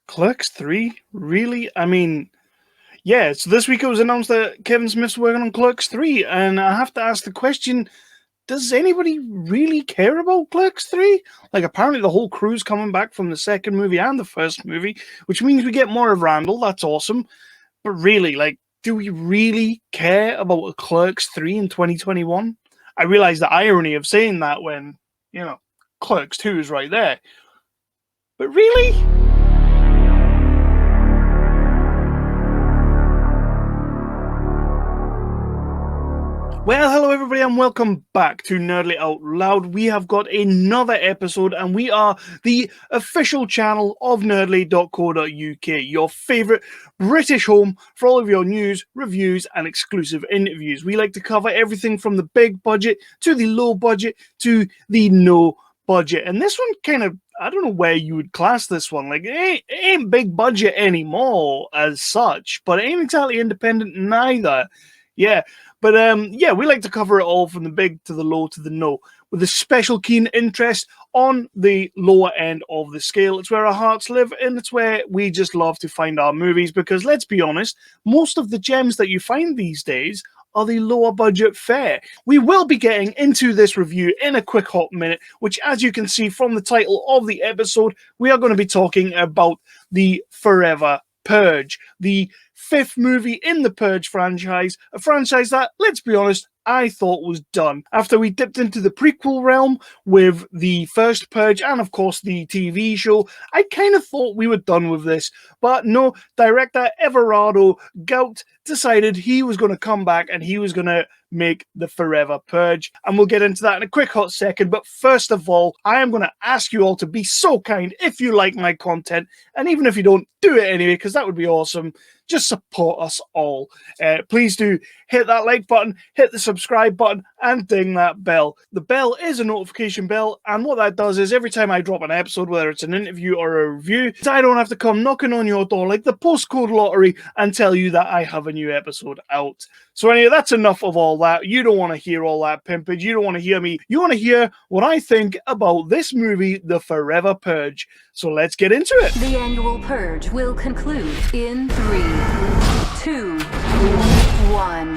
Clerks 3? Really? I mean, yeah, so this week it was announced that Kevin Smith's working on Clerks 3, and I have to ask the question, does anybody really care about Clerks 3? Like, apparently the whole crew's coming back from the second movie and the first movie, which means we get more of Randall, that's awesome. But really, like, do we really care about a Clerks 3 in 2021? I realize the irony of saying that when, Clerks 2 is right there. But really? Well, hello everybody and welcome back to Nerdly Out Loud. We have got another episode and we are the official channel of nerdly.co.uk, your favourite British home for all of your news, reviews and exclusive interviews. We like to cover everything from the big budget to the low budget to the no budget. And this one kind of, I don't know where you would class this one. Like, it ain't big budget anymore as such, but it ain't exactly independent neither. Yeah. But we like to cover it all from the big to the low to the no, with a special keen interest on the lower end of the scale. It's where our hearts live, and it's where we just love to find our movies, because let's be honest, most of the gems that you find these days are the lower budget fare. We will be getting into this review in a quick hot minute, which, as you can see from the title of the episode, we are going to be talking about the Forever Purge, the fifth movie in the Purge franchise, a franchise that, let's be honest, I thought was done. After we dipped into the prequel realm with the first Purge and, of course, the TV show, I kind of thought we were done with this. But no, director Everardo Gout decided he was going to come back and he was going to make the Forever Purge. And we'll get into that in a quick hot second. But first of all, I am going to ask you all to be so kind if you like my content. And even if you don't, do it anyway, because that would be awesome. Just support us all. Please do hit that like button, hit the subscribe button, and ding that bell. The bell is a notification bell, and what that does is every time I drop an episode, whether it's an interview or a review, I don't have to come knocking on your door like the postcode lottery and tell you that I have a new episode out. So anyway, that's enough of all that. You don't want to hear all that pimpage. You don't want to hear me. You want to hear what I think about this movie, The Forever Purge. So let's get into it. The annual Purge will conclude in 3, 2, 1.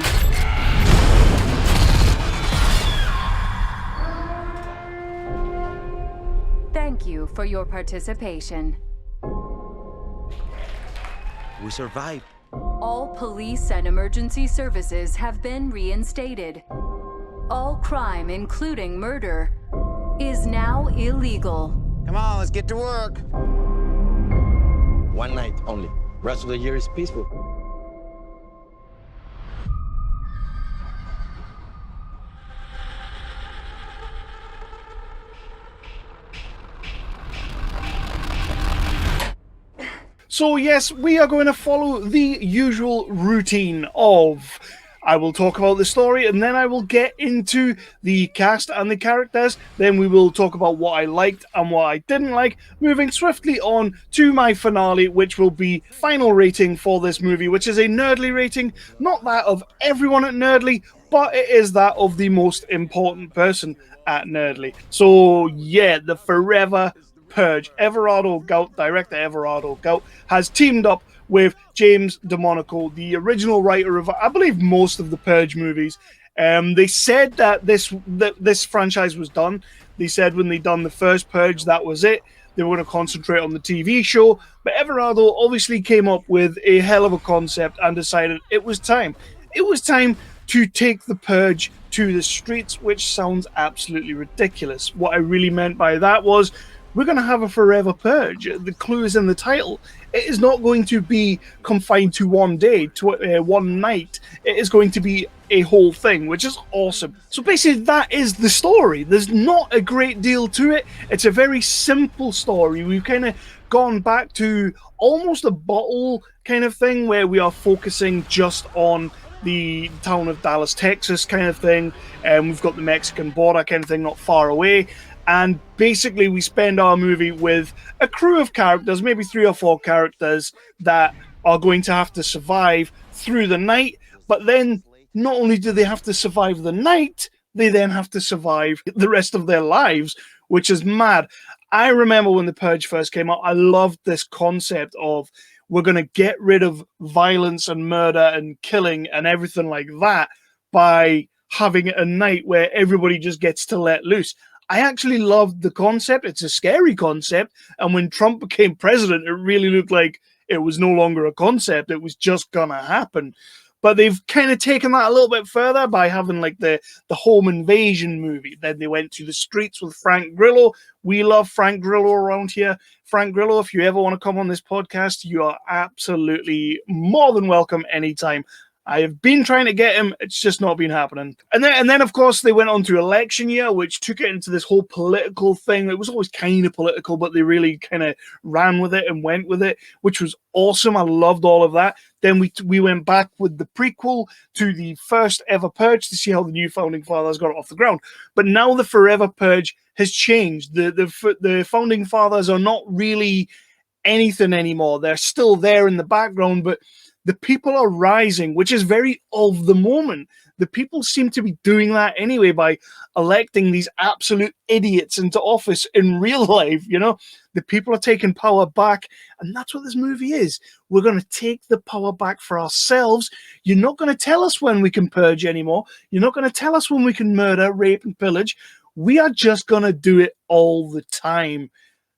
Thank you for your participation. We survived. All police and emergency services have been reinstated. All crime, including murder, is now illegal. Come on, let's get to work. One night only. Rest of the year is peaceful. So yes, we are going to follow the usual routine of I will talk about the story and then I will get into the cast and the characters. Then we will talk about what I liked and what I didn't like, moving swiftly on to my finale, which will be final rating for this movie, which is a Nerdly rating, not that of everyone at Nerdly, but it is that of the most important person at Nerdly. So yeah, the Forever Purge. Everardo Gout, director Everardo Gout, has teamed up with James DeMonaco, the original writer of, I believe, most of the Purge movies. They said that this franchise was done. They said when they done the first Purge, that was it. They were going to concentrate on the TV show. But Everardo obviously came up with a hell of a concept and decided it was time. It was time to take the Purge to the streets, which sounds absolutely ridiculous. What I really meant by that was, we're going to have a Forever Purge. The clue is in the title. It is not going to be confined to one day, to one night. It is going to be a whole thing, which is awesome. So basically, that is the story. There's not a great deal to it. It's a very simple story. We've kind of gone back to almost a bottle kind of thing, where we are focusing just on the town of Dallas, Texas kind of thing. And we've got the Mexican border kind of thing not far away. And basically we spend our movie with a crew of characters, maybe 3 or 4 characters that are going to have to survive through the night. But then not only do they have to survive the night, they then have to survive the rest of their lives, which is mad. I remember when The Purge first came out, I loved this concept of we're going to get rid of violence and murder and killing and everything like that by having a night where everybody just gets to let loose. I actually loved the concept. It's a scary concept. And when Trump became president, it really looked like it was no longer a concept. It was just going to happen. But they've kind of taken that a little bit further by having like the home invasion movie. Then they went to the streets with Frank Grillo. We love Frank Grillo around here. Frank Grillo, if you ever want to come on this podcast, you are absolutely more than welcome anytime. I have been trying to get him. It's just not been happening. And then, of course, they went on to election year, which took it into this whole political thing. It was always kind of political, but they really kind of ran with it and went with it, which was awesome. I loved all of that. Then we went back with the prequel to the first ever Purge to see how the new Founding Fathers got it off the ground. But now the Forever Purge has changed. The Founding Fathers are not really anything anymore. They're still there in the background, but the people are rising, which is very of the moment. The people seem to be doing that anyway by electing these absolute idiots into office in real life, you know? The people are taking power back, and that's what this movie is. We're going to take the power back for ourselves. You're not going to tell us when we can purge anymore. You're not going to tell us when we can murder, rape, and pillage. We are just going to do it all the time.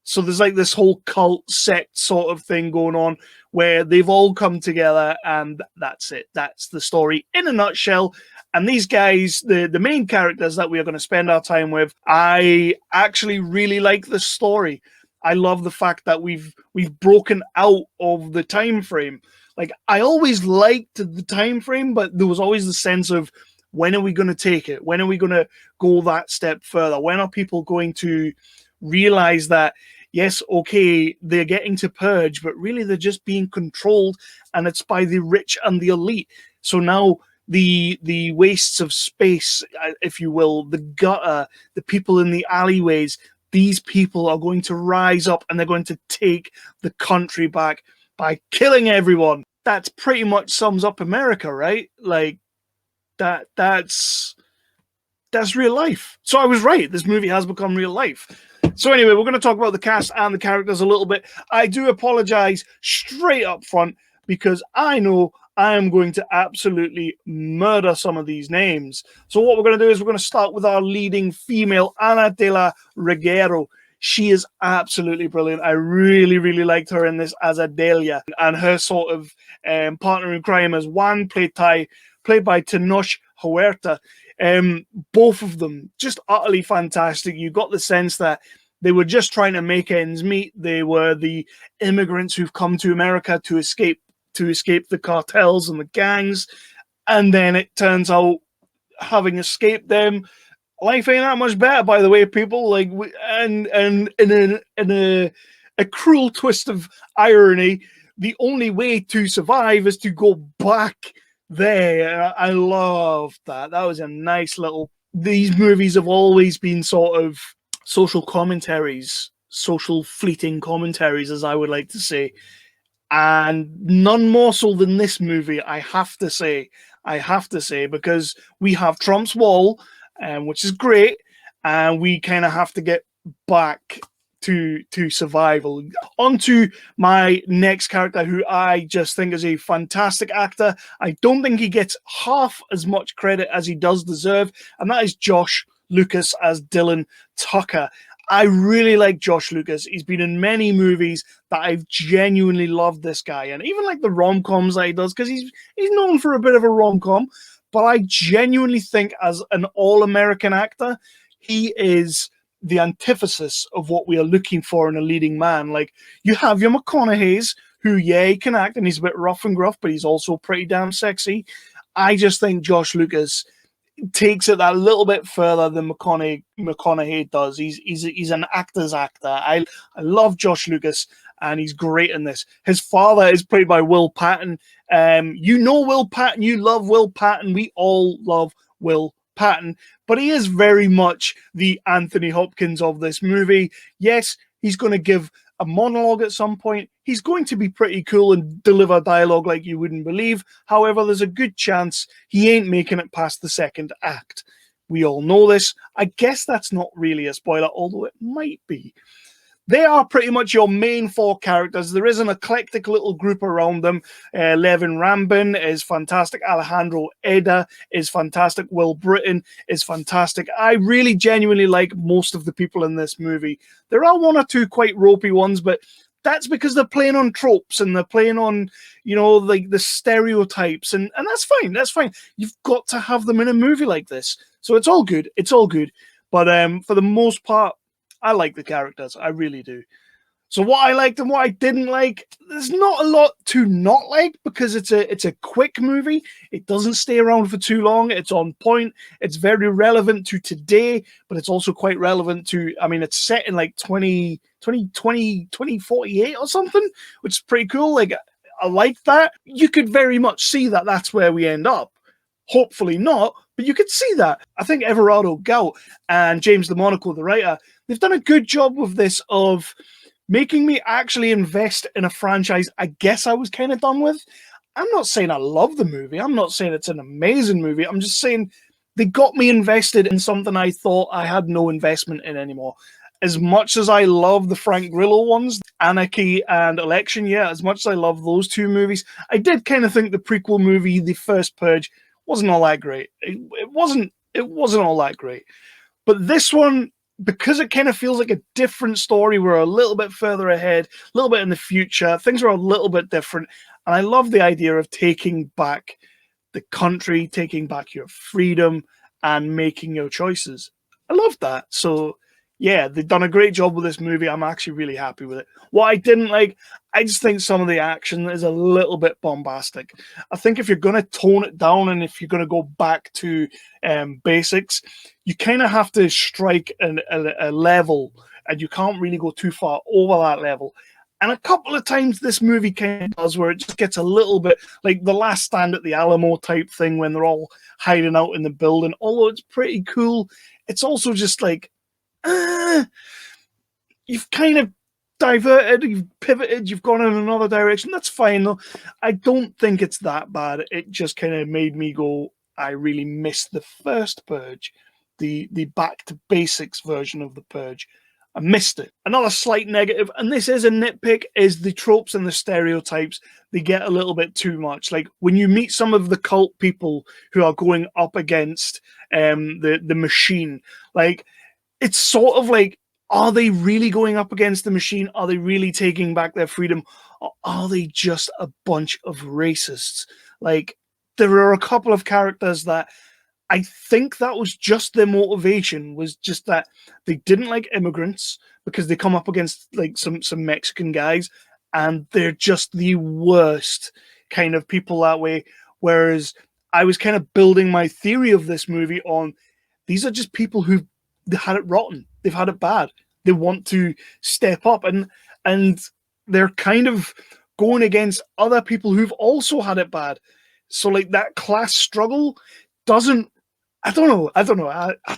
So there's like this whole cult sect sort of thing going on where they've all come together, and that's it. That's the story in a nutshell. And these guys, the main characters that we are going to spend our time with, I actually really like the story. I love the fact that we've broken out of the time frame. Like, I always liked the time frame, but there was always the sense of, when are we going to take it? When are we going to go that step further? When are people going to realize that, yes, okay, they're getting to purge, but really they're just being controlled, and it's by the rich and the elite. So now the wastes of space, if you will, the gutter, the people in the alleyways, these people are going to rise up and they're going to take the country back by killing everyone. That's pretty much sums up America, right? Like, that's real life. So I was right. This movie has become real life. So anyway, we're going to talk about the cast and the characters a little bit. I do apologize straight up front because I know I am going to absolutely murder some of these names. So what we're going to do is we're going to start with our leading female, Ana de la Reguera. She is absolutely brilliant. I really, really liked her in this as Adelia, and her sort of partner in crime as Juan, played by Tenoch Huerta. Both of them just utterly fantastic. You got the sense that they were just trying to make ends meet. They were the immigrants who've come to America to escape the cartels and the gangs, and then it turns out, having escaped them, life ain't that much better. By the way, people, like, and in a cruel twist of irony, the only way to survive is to go back there. I love that. That was a nice little. These movies have always been sort of social commentaries, social fleeting commentaries, as I would like to say, and none more so than this movie. I have to say, because we have Trump's wall, which is great, and we kind of have to get back to survival. On to my next character, who I just think is a fantastic actor. I don't think he gets half as much credit as he does deserve, and that is Josh Lucas as Dylan Tucker. I really like Josh Lucas. He's been in many movies that I've genuinely loved this guy, and even like the rom-coms that he does, because he's known for a bit of a rom-com, but I genuinely think as an all-American actor, he is the antithesis of what we are looking for in a leading man. Like, you have your McConaughey's, who, yeah, he can act and he's a bit rough and gruff, but he's also pretty damn sexy. I just think Josh Lucas takes it that little bit further than McConaughey does. He's an actor's actor. I love Josh Lucas, and he's great in this. His father is played by Will Patton. You know Will Patton. You love Will Patton. We all love Will Patton, but he is very much the Anthony Hopkins of this movie. Yes, he's going to give a monologue at some point. He's going to be pretty cool and deliver dialogue like you wouldn't believe. However, there's a good chance he ain't making it past the second act. We all know this. I guess that's not really a spoiler, although it might be. They are pretty much your main four characters. There is an eclectic little group around them. Levin Rambin is fantastic. Alejandro Eda is fantastic. Will Britton is fantastic. I really genuinely like most of the people in this movie. There are one or two quite ropey ones, but that's because they're playing on tropes and they're playing on, like the stereotypes, and that's fine. That's fine. You've got to have them in a movie like this. So it's all good. It's all good. But for the most part, I like the characters. I really do. So what I liked and what I didn't like, there's not a lot to not like because it's a quick movie. It doesn't stay around for too long. It's on point. It's very relevant to today, but it's also quite relevant to, it's set in like 2048 or something, which is pretty cool. Like, I like that. You could very much see that that's where we end up. Hopefully not, but you could see that. I think Everardo, Gout, and James DeMonaco, the writer, they've done a good job with this of making me actually invest in a franchise I guess I was kind of done with. I'm not saying I love the movie. I'm not saying it's an amazing movie. I'm just saying they got me invested in something I thought I had no investment in anymore. As much as I love the Frank Grillo ones, Anarchy and Election, as much as I love those two movies, I did kind of think the prequel movie, The First Purge, wasn't all that great. It wasn't all that great. But this one, because it kind of feels like a different story, we're a little bit further ahead, a little bit in the future, things are a little bit different. And I love the idea of taking back the country, taking back your freedom, and making your choices. I love that. So, yeah, they've done a great job with this movie. I'm actually really happy with it. What I didn't like, I just think some of the action is a little bit bombastic. I think if you're going to tone it down and if you're going to go back to basics, you kind of have to strike a level, and you can't really go too far over that level. And a couple of times this movie kind of does, where it just gets a little bit like The Last Stand at the Alamo type thing when they're all hiding out in the building. Although it's pretty cool, it's also just like, you've kind of diverted, you've pivoted, you've gone in another direction. That's fine, though. I don't think it's that bad. It just kind of made me go, I really missed the first Purge, the back to basics version of the Purge. I missed it. Another slight negative, and this is a nitpick, is the tropes and the stereotypes. They get a little bit too much. Like when you meet some of the cult people who are going up against the machine, like it's sort of like, are they really going up against the machine? Are they really taking back their freedom? Or are they just a bunch of racists? Like, there are a couple of characters that I think that was just their motivation, was just that they didn't like immigrants because they come up against like some Mexican guys, and they're just the worst kind of people that way. Whereas I was kind of building my theory of this movie on, these are just people who've had it rotten. They've had it bad. They want to step up, and they're kind of going against other people who've also had it bad. So like that class struggle doesn't, I don't know. I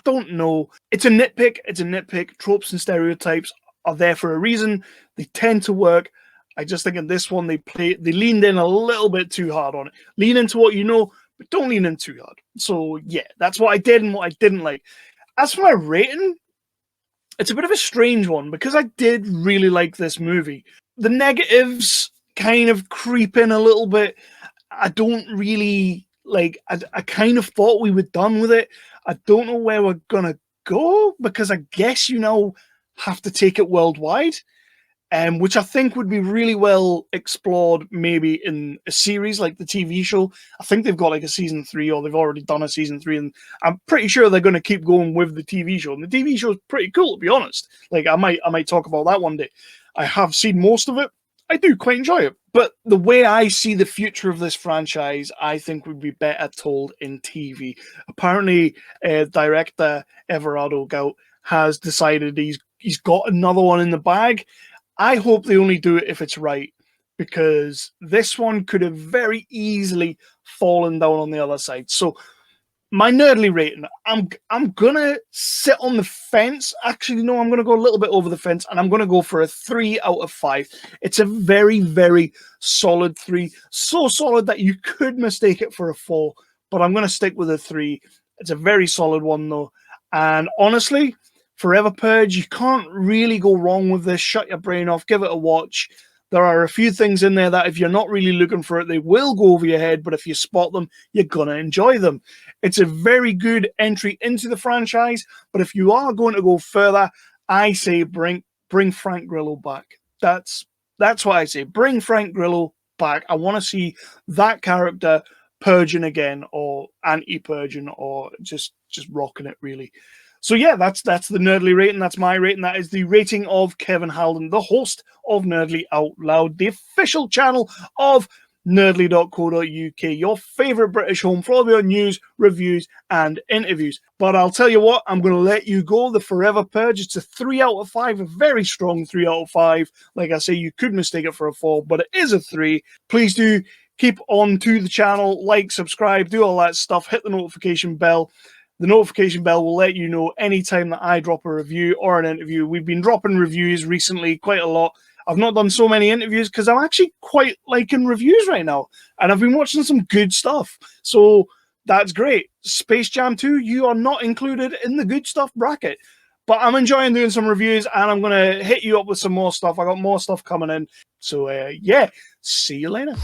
don't know. It's a nitpick. Tropes and stereotypes are there for a reason. They tend to work. I just think in this one they leaned in a little bit too hard on it. Lean into what you know, but don't lean in too hard. So yeah, that's what I did and what I didn't like. As for my rating, it's a bit of a strange one because I did really like this movie. The negatives kind of creep in a little bit. I don't really like, I kind of thought we were done with it. I don't know where we're going to go because I guess you now have to take it worldwide. Which I think would be really well explored maybe in a series like the TV show. I think they've got like a season 3, or they've already done a season 3, and I'm pretty sure they're going to keep going with the TV show. And the TV show is pretty cool, to be honest. Like I might talk about that one day. I have seen most of it. I do quite enjoy it. But the way I see the future of this franchise, I think would be better told in TV. Apparently, director Everardo Gout has decided he's got another one in the bag. I hope they only do it if it's right, because this one could have very easily fallen down on the other side. So my nerdly rating, I'm gonna sit on the fence. Actually, no, I'm gonna go a little bit over the fence, and I'm gonna go for a 3 out of 5. It's a very, very solid 3. So solid that you could mistake it for a 4, but I'm gonna stick with a 3. It's a very solid one though. And honestly, Forever Purge. You can't really go wrong with this. Shut your brain off. Give it a watch. There are a few things in there that if you're not really looking for it, they will go over your head, but if you spot them, you're going to enjoy them. It's a very good entry into the franchise, but if you are going to go further, I say bring Frank Grillo back. That's what I say. Bring Frank Grillo back. I want to see that character purging again, or anti-purging, or just rocking it, really. So yeah, that's the Nerdly rating. That's my rating. That is the rating of Kevin Halden, the host of Nerdly Out Loud, the official channel of nerdly.co.uk, your favourite British home for all your news, reviews, and interviews. But I'll tell you what, I'm going to let you go. The Forever Purge, it's a 3 out of 5, a very strong 3 out of 5. Like I say, you could mistake it for a 4, but it is a 3. Please do keep on to the channel, like, subscribe, do all that stuff, hit the notification bell. The notification bell will let you know anytime that I drop a review or an interview. We've been dropping reviews recently quite a lot. I've not done so many interviews because I'm actually quite liking reviews right now. And I've been watching some good stuff. So that's great. Space Jam 2, you are not included in the good stuff bracket. But I'm enjoying doing some reviews, and I'm going to hit you up with some more stuff. I got more stuff coming in. So, yeah, see you later.